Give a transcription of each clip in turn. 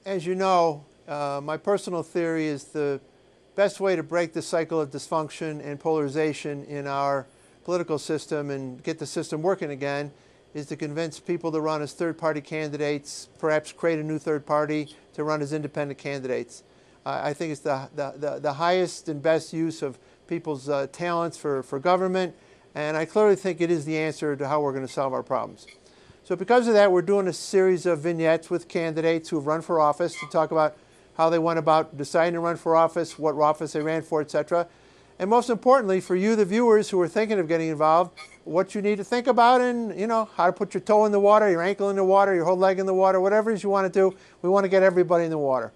as you know, my personal theory is the best way to break the cycle of dysfunction and polarization in our political system and get the system working again is to convince people to run as third-party candidates, perhaps create a new third party to run as independent candidates. I think it's the highest and best use of people's talents for government, and I clearly think it is the answer to how we're going to solve our problems. So because of that, we're doing a series of vignettes with candidates who have run for office to talk about how they went about deciding to run for office, what office they ran for, etc. And most importantly, for you, the viewers who are thinking of getting involved, what you need to think about and, how to put your toe in the water, your ankle in the water, your whole leg in the water, whatever it is you want to do. We want to get everybody in the water.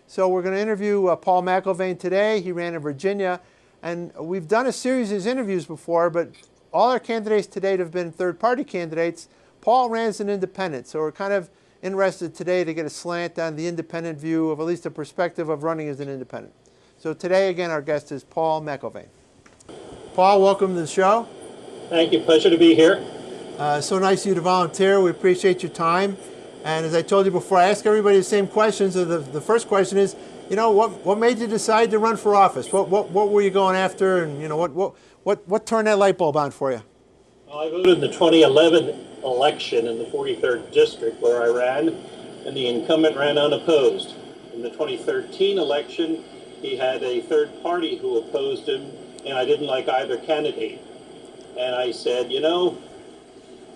So we're going to interview Paul McIlvaine today. He ran in Virginia. And we've done a series of his interviews before, but all our candidates to date have been third-party candidates. Paul ran as an independent, so we're kind of interested today to get a slant on the independent view of at least a perspective of running as an independent. So today, again, our guest is Paul McIlvaine. Paul, welcome to the show. Thank you. Pleasure to be here. So nice of you to volunteer. We appreciate your time. And as I told you before, I ask everybody the same questions. So the first question is, what made you decide to run for office? What were you going after, and what turned that light bulb on for you? Well, I voted in the 2011 election in the 43rd district where I ran, and the incumbent ran unopposed. In the 2013 election, he had a third party who opposed him, and I didn't like either candidate. And I said,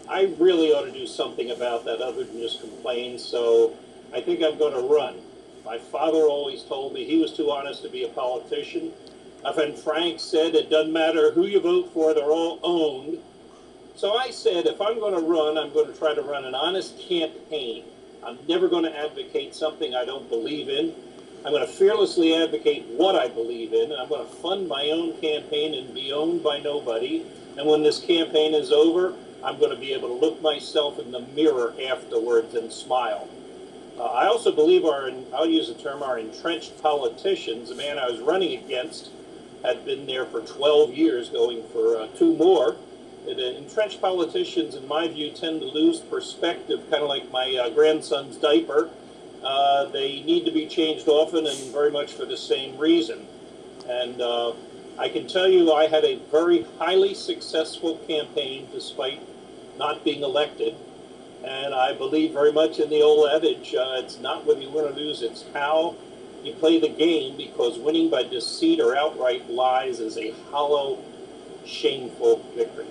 I really ought to do something about that other than just complain, so I think I'm going to run. My father always told me he was too honest to be a politician. My friend Frank said it doesn't matter who you vote for, they're all owned. So I said, if I'm going to run, I'm going to try to run an honest campaign. I'm never going to advocate something I don't believe in. I'm going to fearlessly advocate what I believe in, and I'm going to fund my own campaign and be owned by nobody. And when this campaign is over, I'm going to be able to look myself in the mirror afterwards and smile. I also believe I'll use the term, our entrenched politicians, the man I was running against had been there for 12 years, going for 2 more. The entrenched politicians, in my view, tend to lose perspective, kind of like my grandson's diaper. They need to be changed often and very much for the same reason. And I can tell you I had a very highly successful campaign despite not being elected. And I believe very much in the old adage, it's not whether you win or lose, it's how you play the game, because winning by deceit or outright lies is a hollow, shameful victory.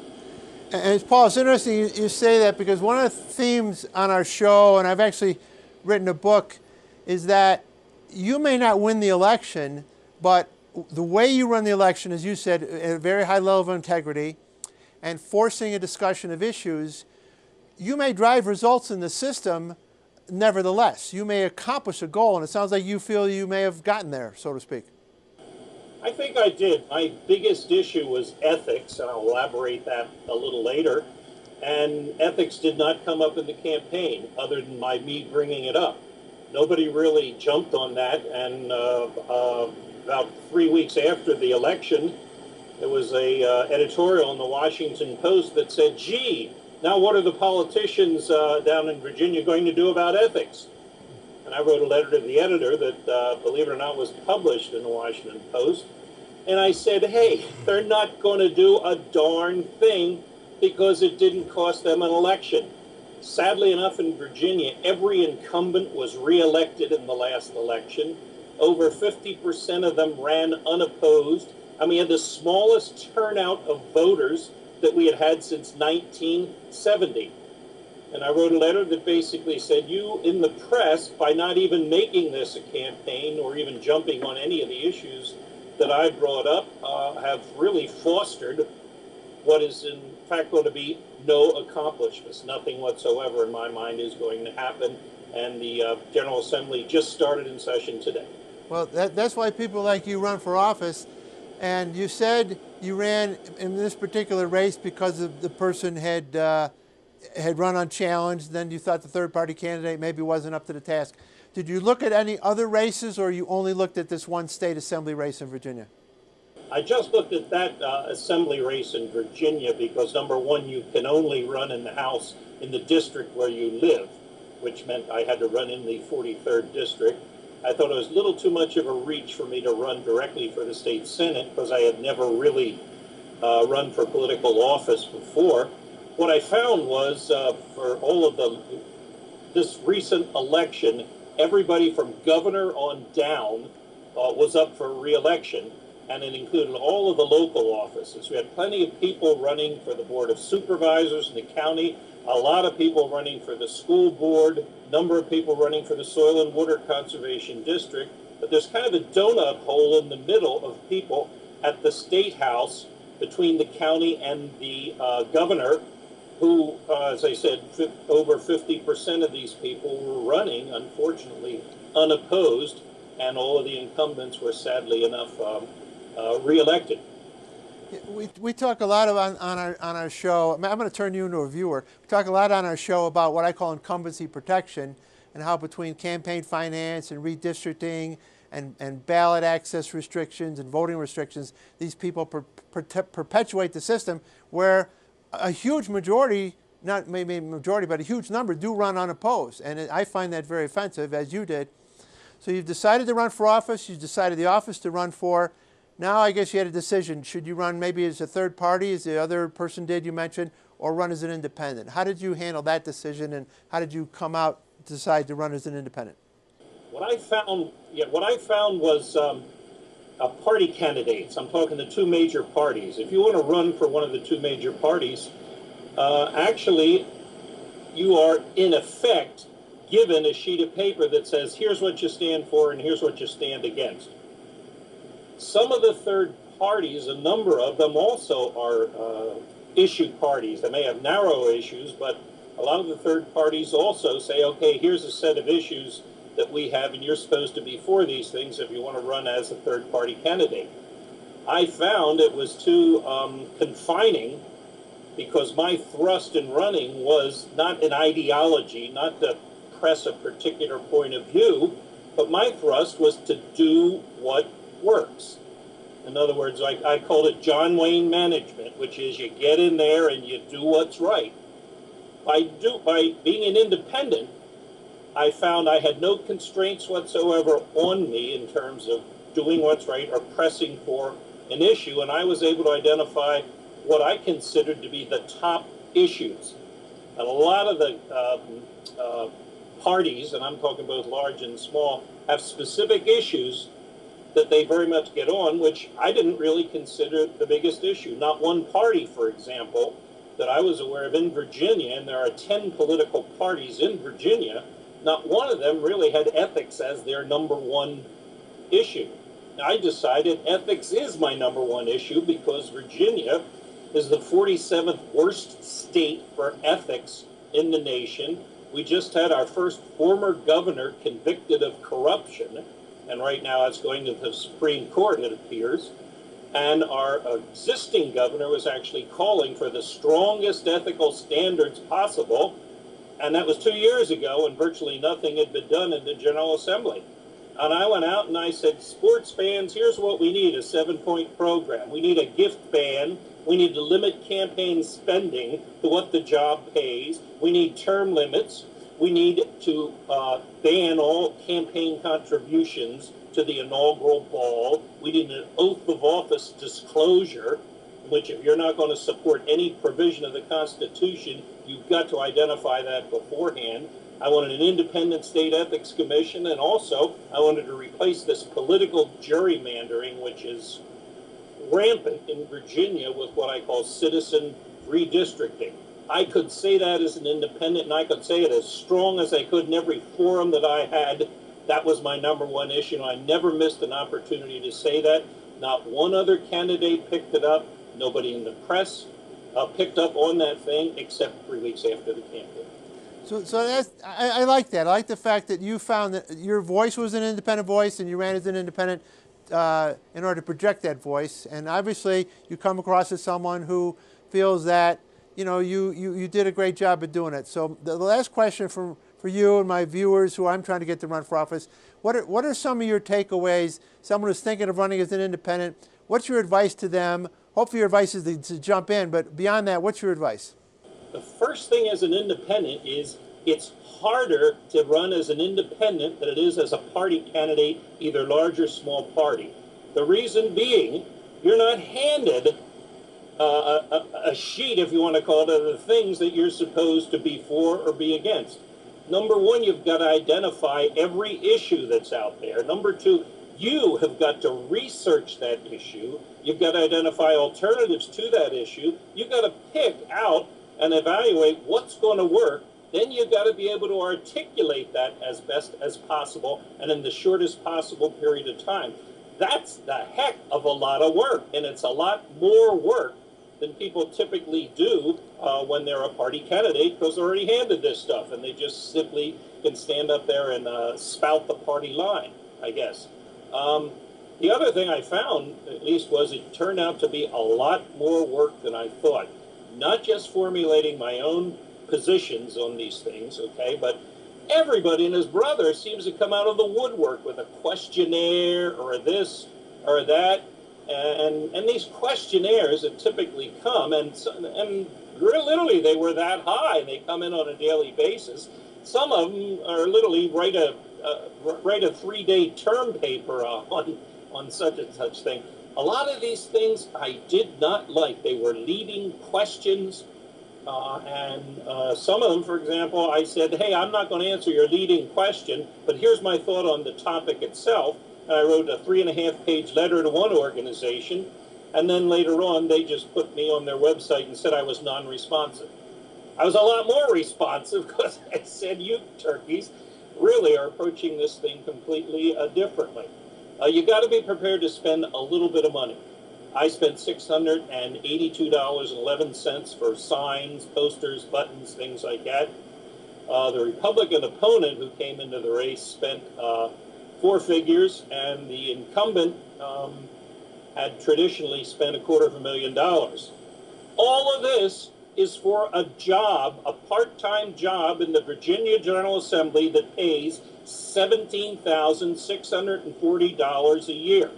And Paul, it's interesting you say that, because one of the themes on our show, and I've actually written a book, is that you may not win the election, but the way you run the election, as you said, at a very high level of integrity and forcing a discussion of issues, you may drive results in the system. Nevertheless, you may accomplish a goal, and it sounds like you feel you may have gotten there, so to speak. I think I did. My biggest issue was ethics, and I'll elaborate that a little later. And ethics did not come up in the campaign, other than me bringing it up. Nobody really jumped on that, and about 3 weeks after the election, there was a editorial in the Washington Post that said, gee, now what are the politicians down in Virginia going to do about ethics? And I wrote a letter to the editor that, believe it or not, was published in the Washington Post. And I said, hey, they're not going to do a darn thing because it didn't cost them an election. Sadly enough, in Virginia, every incumbent was reelected in the last election. Over 50% of them ran unopposed. And we had the smallest turnout of voters that we had had since 1970. And I wrote a letter that basically said, you in the press, by not even making this a campaign or even jumping on any of the issues that I brought up, have really fostered what is in fact going to be no accomplishments. Nothing whatsoever in my mind is going to happen. And the General Assembly just started in session today. Well, that's why people like you run for office. And you said you ran in this particular race because of the person had run unchallenged, then you thought the third-party candidate maybe wasn't up to the task. Did you look at any other races, or you only looked at this one state assembly race in Virginia? I just looked at that assembly race in Virginia because, number one, you can only run in the House in the district where you live. which meant I had to run in the 43rd district. I thought it was a little too much of a reach for me to run directly for the state senate because I had never really run for political office before. What I found was for all of this recent election, everybody from governor on down was up for re-election, and it included all of the local offices. We had plenty of people running for the Board of Supervisors in the county, a lot of people running for the school board, a number of people running for the Soil and Water Conservation District, but there's kind of a donut hole in the middle of people at the State House between the county and the governor, who, as I said, over 50% of these people were running, unfortunately, unopposed, and all of the incumbents were, sadly enough, reelected. We talk a lot on our show. I'm going to turn you into a viewer. We talk a lot on our show about what I call incumbency protection and how between campaign finance and redistricting and ballot access restrictions and voting restrictions, these people perpetuate the system where a huge majority, not maybe a majority, but a huge number do run unopposed. And I find that very offensive, as you did. So you've decided to run for office. You've decided the office to run for. Now I guess you had a decision. Should you run maybe as a third party, as the other person did you mentioned, or run as an independent? How did you handle that decision, and how did you come out to decide to run as an independent? What I found was party candidates. I'm talking the two major parties. If you want to run for one of the two major parties, actually, you are in effect given a sheet of paper that says, here's what you stand for and here's what you stand against. Some of the third parties, a number of them also are issue parties. They may have narrow issues, but a lot of the third parties also say, okay, here's a set of issues that we have, and you're supposed to be for these things if you want to run as a third party candidate. I found it was too confining, because my thrust in running was not an ideology, not to press a particular point of view, but my thrust was to do what works. In other words, I called it John Wayne management, which is you get in there and you do what's right. By being an independent, I found I had no constraints whatsoever on me in terms of doing what's right or pressing for an issue, and I was able to identify what I considered to be the top issues. And a lot of the parties, and I'm talking both large and small, have specific issues that they very much get on, which I didn't really consider the biggest issue. Not one party, for example, that I was aware of in Virginia, and there are 10 political parties in Virginia, not one of them really had ethics as their number one issue. I decided ethics is my number one issue because Virginia is the 47th worst state for ethics in the nation. We just had our first former governor convicted of corruption, and right now it's going to the Supreme Court, it appears. And our existing governor was actually calling for the strongest ethical standards possible, and that was 2 years ago, and virtually nothing had been done in the General Assembly. And I went out and I said, sports fans, here's what we need, a 7-point program. We need a gift ban. We need to limit campaign spending to what the job pays. We need term limits. We need to ban all campaign contributions to the inaugural ball. We need an oath of office disclosure, which if you're not going to support any provision of the Constitution, you've got to identify that beforehand. I wanted an independent state ethics commission, and also I wanted to replace this political gerrymandering, which is rampant in Virginia, with what I call citizen redistricting. I could say that as an independent, and I could say it as strong as I could in every forum that I had. That was my number one issue, and I never missed an opportunity to say that. Not one other candidate picked it up. Nobody in the press picked up on that thing, except 3 weeks after the campaign. So that's, I like that. I like the fact that you found that your voice was an independent voice, and you ran as an independent in order to project that voice. And obviously, you come across as someone who feels that you did a great job of doing it. So the last question for you and my viewers, who I'm trying to get to run for office, what are some of your takeaways? Someone who's thinking of running as an independent, what's your advice to them? Hopefully your advice is to jump in, but beyond that, what's your advice? The first thing as an independent is It's harder to run as an independent than it is as a party candidate, either large or small party. The reason being, you're not handed a sheet, if you want to call it, of the things that you're supposed to be for or be against. Number one, you've got to identify every issue that's out there. Number two, you have got to research that issue. You've got to identify alternatives to that issue. You've got to pick out and evaluate what's going to work. Then you've got to be able to articulate that as best as possible and in the shortest possible period of time. That's the heck of a lot of work, and it's a lot more work than people typically do when they're a party candidate, because they're already handed this stuff and they just simply can stand up there and spout the party line, I guess. The other thing I found, at least, was it turned out to be a lot more work than I thought. Not just formulating my own positions on these things, okay, but everybody and his brother seems to come out of the woodwork with a questionnaire or this or that. And these questionnaires that typically come, and literally they were that high. They come in on a daily basis. Some of them are literally write a 3-day term paper on such and such thing. A lot of these things I did not like. They were leading questions. And some of them, for example, I said, hey, I'm not going to answer your leading question, but here's my thought on the topic itself. And I wrote a 3.5-page letter to one organization, and then later on they just put me on their website and said I was non-responsive. I was a lot more responsive because I said, you turkeys really are approaching this thing completely differently. You got to be prepared to spend a little bit of money. I spent $682.11 for signs, posters, buttons, things like that. The Republican opponent who came into the race spent 4 figures, and the incumbent had traditionally spent $250,000. All of this is for a job, a part-time job in the Virginia General Assembly that pays $17,640 a year.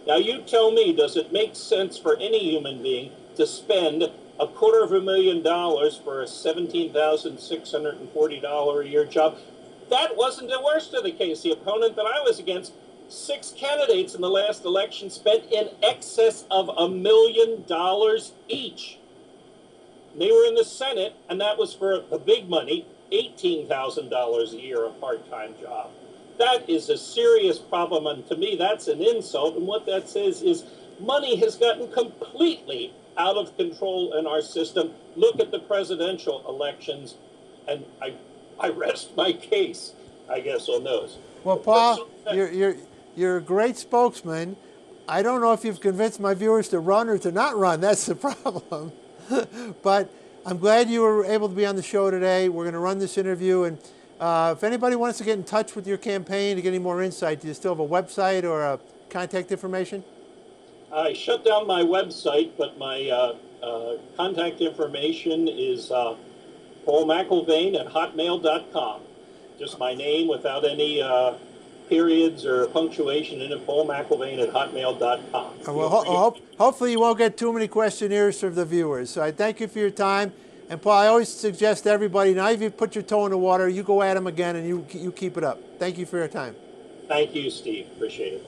Now you tell me, does it make sense for any human being to spend $250,000 for a $17,640 a year job? That wasn't the worst of the case. The opponent that I was against, 6 candidates in the last election spent in excess of $1 million each. They were in the Senate, and that was for the big money, $18,000 a year, a part-time job. That is a serious problem, and to me, that's an insult. And what that says is money has gotten completely out of control in our system. Look at the presidential elections, and I rest my case, I guess, on those. Well, Paul, you're a great spokesman. I don't know if you've convinced my viewers to run or to not run. That's the problem. But I'm glad you were able to be on the show today. We're going to run this interview, and if anybody wants to get in touch with your campaign to get any more insight, do you still have a website or a contact information? I shut down my website, but my contact information is Paul McIlvaine at hotmail.com. Just my name without any periods or punctuation in it, Paul McIlvaine at hotmail.com. Well, hopefully you won't get too many questionnaires from the viewers. So I thank you for your time. And Paul, I always suggest to everybody, now if you put your toe in the water, you go at them again and you keep it up. Thank you for your time. Thank you, Steve. Appreciate it.